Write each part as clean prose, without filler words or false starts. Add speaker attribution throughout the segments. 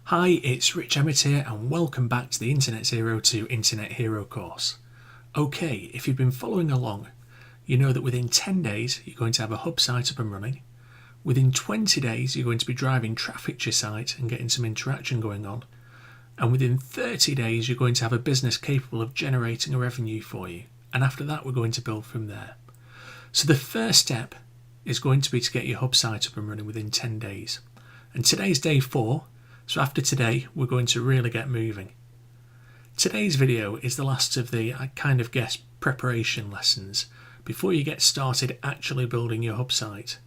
Speaker 1: Hi, it's Rich Emmett here and welcome back to the Internet Zero to Internet Hero course. Okay, if you've been following along, you know that within 10 days you're going to have a hub site up and running. Within 20 days you're going to be driving traffic to your site and getting some interaction going on. And within 30 days you're going to have a business capable of generating a revenue for you. And after that we're going to build from there. So the first step is going to be to get your hub site up and running within 10 days. And today's day 4. So after today, we're going to really get moving. Today's video is the last of the, I kind of guess, preparation lessons before you get started actually building your hub site.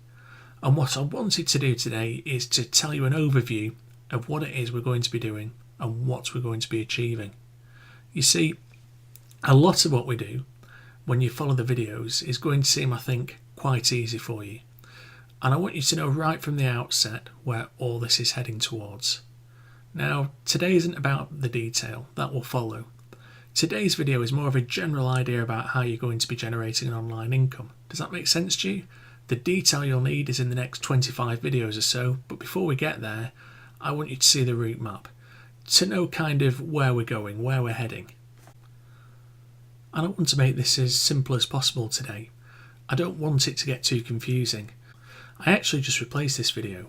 Speaker 1: And what I wanted to do today is to tell you an overview of what it is we're going to be doing and what we're going to be achieving. You see, a lot of what we do when you follow the videos is going to seem, I think, quite easy for you. And I want you to know right from the outset where all this is heading towards. Now, today isn't about the detail, that will follow. Today's video is more of a general idea about how you're going to be generating an online income. Does that make sense to you? The detail you'll need is in the next 25 videos or so, but before we get there, I want you to see the route map, to know kind of where we're going, where we're heading. And I want to make this as simple as possible today. I don't want it to get too confusing. I actually just replaced this video.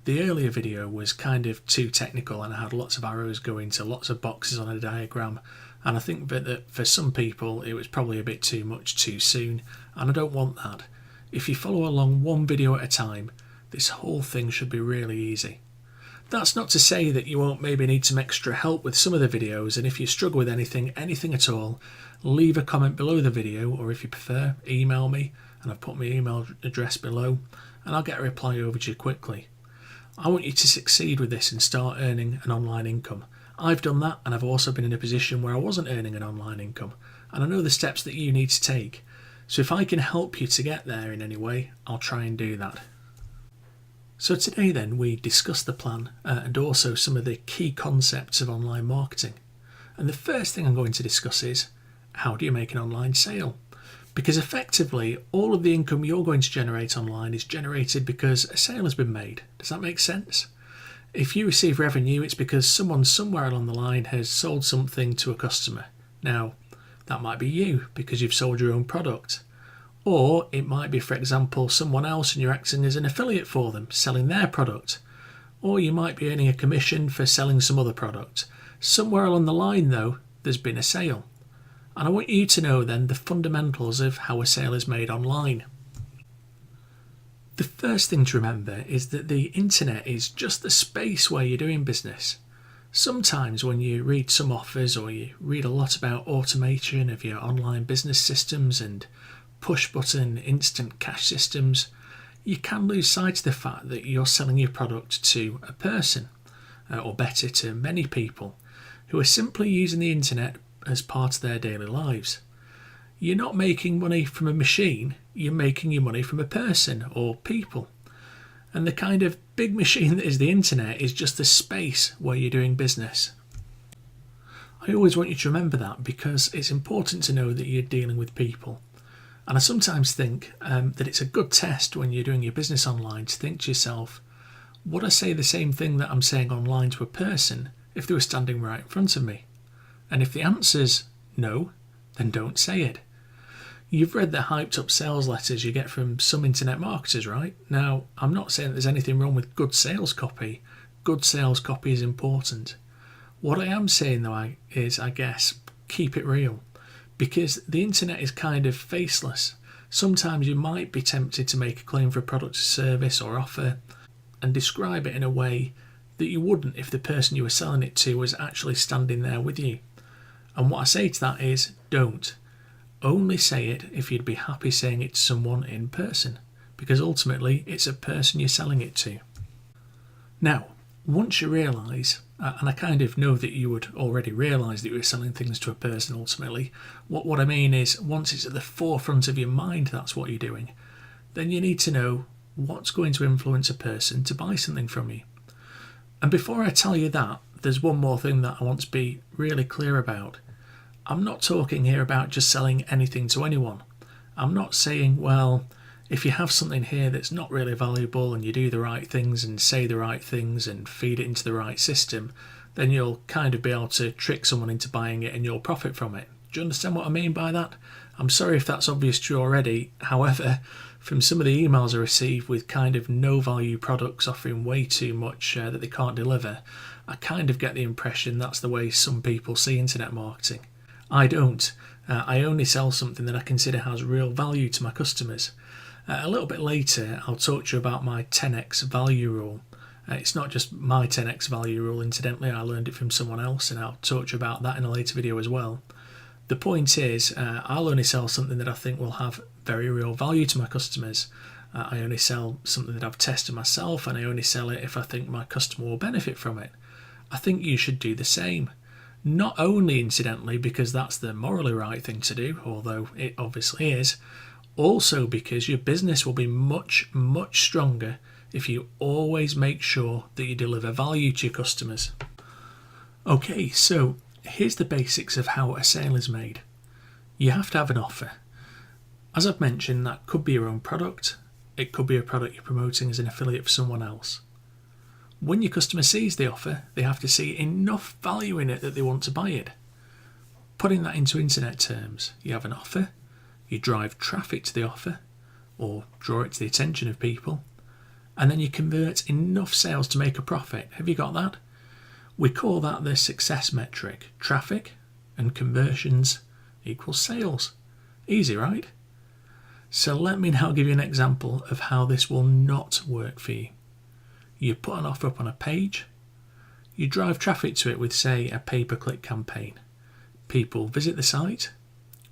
Speaker 1: The earlier video was kind of too technical and I had lots of arrows going to lots of boxes on a diagram, and I think that for some people it was probably a bit too much too soon, and I don't want that. If you follow along one video at a time, this whole thing should be really easy. That's not to say that you won't maybe need some extra help with some of the videos, and if you struggle with anything at all, leave a comment below the video, or if you prefer, email me, and I've put my email address below, and I'll get a reply over to you quickly. I want you to succeed with this and start earning an online income. I've done that, and I've also been in a position where I wasn't earning an online income, and I know the steps that you need to take. So if I can help you to get there in any way, I'll try and do that. So today then we discuss the plan and also some of the key concepts of online marketing. And the first thing I'm going to discuss is, how do you make an online sale? Because effectively, all of the income you're going to generate online is generated because a sale has been made. Does that make sense? If you receive revenue, it's because someone somewhere along the line has sold something to a customer. Now, that might be you because you've sold your own product. Or it might be, for example, someone else and you're acting as an affiliate for them, selling their product. Or you might be earning a commission for selling some other product. Somewhere along the line, though, there's been a sale. And I want you to know then the fundamentals of how a sale is made online. The first thing to remember is that the internet is just the space where you're doing business. Sometimes when you read some offers or you read a lot about automation of your online business systems and push button instant cash systems, you can lose sight of the fact that you're selling your product to a person, or better, to many people who are simply using the internet as part of their daily lives. You're not making money from a machine, you're making your money from a person or people. And the kind of big machine that is the internet is just the space where you're doing business. I always want you to remember that because it's important to know that you're dealing with people. And I sometimes think that it's a good test when you're doing your business online to think to yourself, would I say the same thing that I'm saying online to a person if they were standing right in front of me? And if the answer's no, then don't say it. You've read the hyped up sales letters you get from some internet marketers, right? Now, I'm not saying that there's anything wrong with good sales copy. Good sales copy is important. What I am saying though is, I guess, keep it real. Because the internet is kind of faceless. Sometimes you might be tempted to make a claim for a product or service or offer and describe it in a way that you wouldn't if the person you were selling it to was actually standing there with you. And what I say to that is, don't. Only say it if you'd be happy saying it to someone in person, because ultimately it's a person you're selling it to. Now, once you realise, and I kind of know that you would already realise that you were selling things to a person ultimately, what I mean is, once it's at the forefront of your mind that's what you're doing, then you need to know what's going to influence a person to buy something from you. And before I tell you that, there's one more thing that I want to be really clear about. I'm not talking here about just selling anything to anyone. I'm not saying, well, If you have something here that's not really valuable and you do the right things and say the right things and feed it into the right system, then you'll kind of be able to trick someone into buying it and you'll profit from it. Do you understand what I mean by that? I'm sorry if that's obvious to you already. However, from some of the emails I receive with kind of no value products offering way too much that they can't deliver, I kind of get the impression that's the way some people see internet marketing. I don't. I only sell something that I consider has real value to my customers. A little bit later, I'll talk to you about my 10x value rule. It's not just my 10x value rule, incidentally. I learned it from someone else, and I'll talk to you about that in a later video as well. The point is, I'll only sell something that I think will have very real value to my customers. I only sell something that I've tested myself, and I only sell it if I think my customer will benefit from it. I think you should do the same. Not only, incidentally, because that's the morally right thing to do, although it obviously is, also because your business will be much, much stronger if you always make sure that you deliver value to your customers. Okay, so here's the basics of how a sale is made. You have to have an offer. As I've mentioned, that could be your own product. It could be a product you're promoting as an affiliate for someone else. When your customer sees the offer, they have to see enough value in it that they want to buy it. Putting that into internet terms, you have an offer, you drive traffic to the offer, or draw it to the attention of people, and then you convert enough sales to make a profit. Have you got that? We call that the success metric. Traffic and conversions equals sales. Easy, right? So let me now give you an example of how this will not work for you. You put an offer up on a page, you drive traffic to it with, say, a pay-per-click campaign. People visit the site,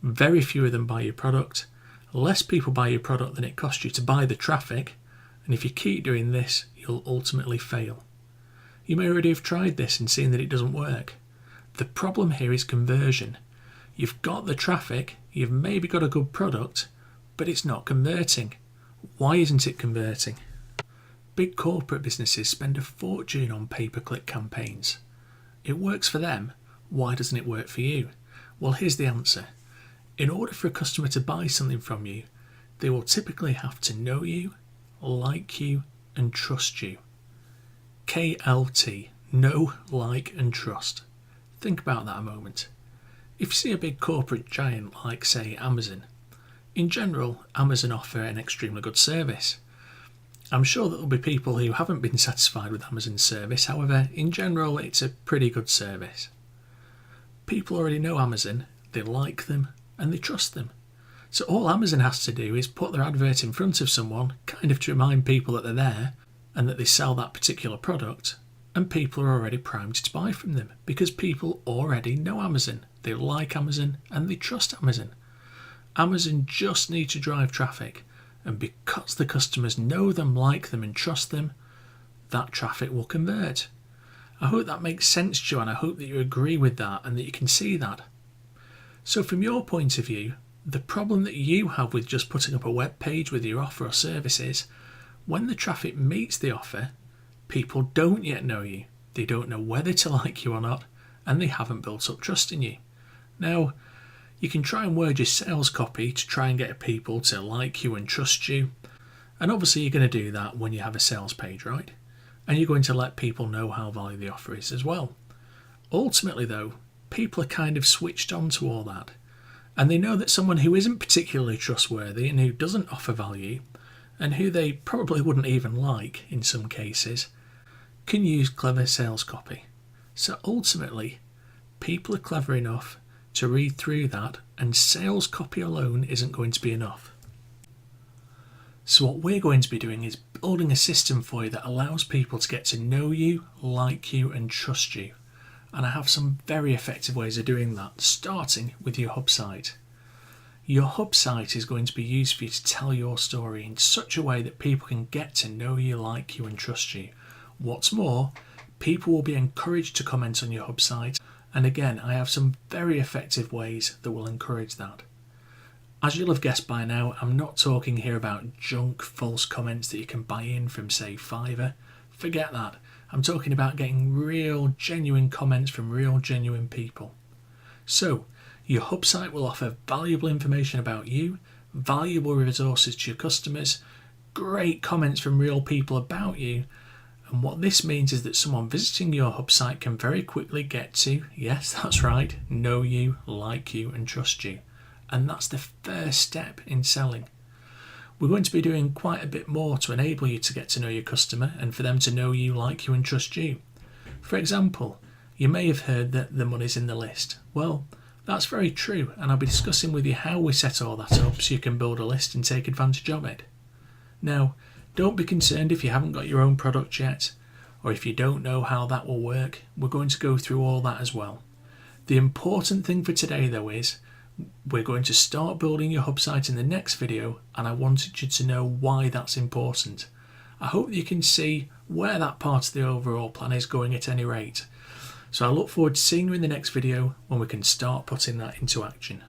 Speaker 1: very few of them buy your product, less people buy your product than it costs you to buy the traffic, and if you keep doing this, you'll ultimately fail. You may already have tried this and seen that it doesn't work. The problem here is conversion. You've got the traffic, you've maybe got a good product, but it's not converting. Why isn't it converting? Big corporate businesses spend a fortune on pay-per-click campaigns. It works for them. Why doesn't it work for you? Well, here's the answer. In order for a customer to buy something from you, they will typically have to know you, like you, and trust you. KLT, know, like, and trust. Think about that a moment. If you see a big corporate giant like, say, Amazon, in general, Amazon offer an extremely good service. I'm sure that there'll be people who haven't been satisfied with Amazon's service, however, in general, it's a pretty good service. People already know Amazon, they like them, and they trust them. So all Amazon has to do is put their advert in front of someone, kind of to remind people that they're there, and that they sell that particular product, and people are already primed to buy from them, because people already know Amazon, they like Amazon, and they trust Amazon. Amazon just need to drive traffic, and because the customers know them, like them, and trust them, that traffic will convert. I hope that makes sense to you, and I hope that you agree with that and that you can see that. So from your point of view, the problem that you have with just putting up a web page with your offer or service is, when the traffic meets the offer, people don't yet know you. They don't know whether to like you or not, and they haven't built up trust in you. Now, you can try and word your sales copy to try and get people to like you and trust you. And obviously you're going to do that when you have a sales page, right? And you're going to let people know how valuable the offer is as well. Ultimately though, people are kind of switched on to all that. And they know that someone who isn't particularly trustworthy and who doesn't offer value, and who they probably wouldn't even like in some cases, can use clever sales copy. So ultimately, people are clever enough to read through that, and sales copy alone isn't going to be enough. So what we're going to be doing is building a system for you that allows people to get to know you, like you, and trust you. And I have some very effective ways of doing that, starting with your hub site. Your hub site is going to be used for you to tell your story in such a way that people can get to know you, like you, and trust you. What's more, people will be encouraged to comment on your hub site, and again, I have some very effective ways that will encourage that. As you'll have guessed by now, I'm not talking here about junk, false comments that you can buy in from, say, Fiverr. Forget that. I'm talking about getting real, genuine comments from real, genuine people. So, your hub site will offer valuable information about you, valuable resources to your customers, great comments from real people about you. And what this means is that someone visiting your hub site can very quickly get to, yes, that's right, know you, like you, and trust you. And that's the first step in selling. We're going to be doing quite a bit more to enable you to get to know your customer and for them to know you, like you, and trust you. For example, you may have heard that the money's in the list. Well, that's very true, and I'll be discussing with you how we set all that up so you can build a list and take advantage of it. Now, don't be concerned if you haven't got your own product yet, or if you don't know how that will work. We're going to go through all that as well. The important thing for today though is, we're going to start building your hub site in the next video, and I wanted you to know why that's important. I hope you can see where that part of the overall plan is going at any rate. So I look forward to seeing you in the next video when we can start putting that into action.